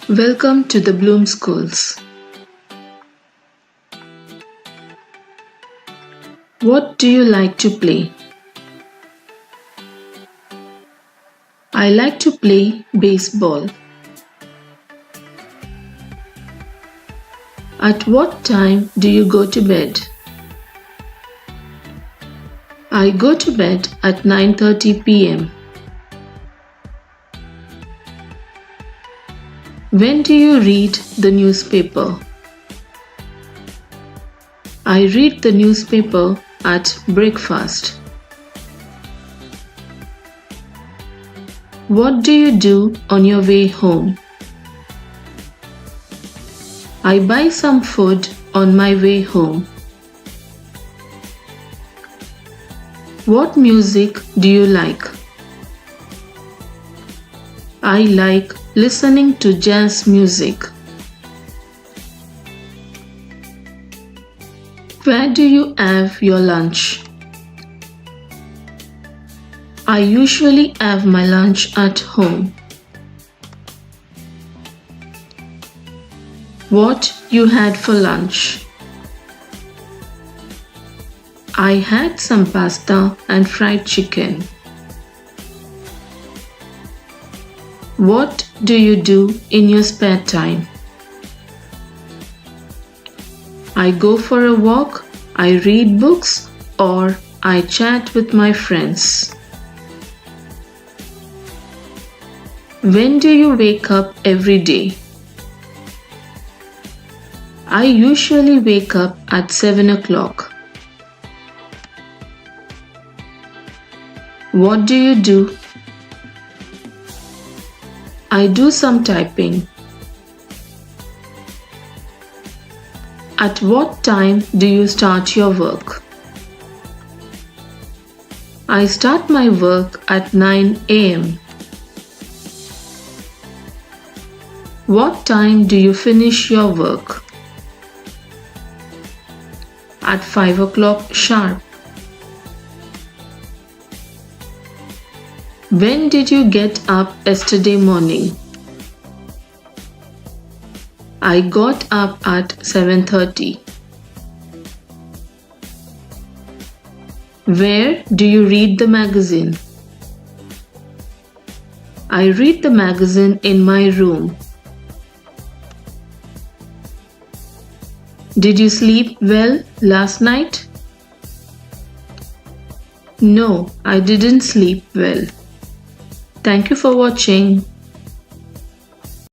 Welcome to the Bloom Schools. What do you like to play? I like to play baseball. At what time do you go to bed? I go to bed at 9:30 p.m. When do you read the newspaper? I read the newspaper at breakfast. What do you do on your way home? I buy some food on my way home. What music do you like? I like listening to jazz music. Where do you have your lunch? I usually have my lunch at home. What you had for lunch? I had some pasta and fried chicken. What do you do in your spare time? I go for a walk, I read books, or I chat with my friends. When do you wake up every day? I usually wake up at 7 o'clock. What do you do? I do some typing. At what time do you start your work? I start my work at 9 a.m. What time do you finish your work? At 5 o'clock sharp. When did you get up yesterday morning? I got up at 7:30. Where do you read the magazine? I read the magazine in my room. Did you sleep well last night? No, I didn't sleep well. Thank you for watching.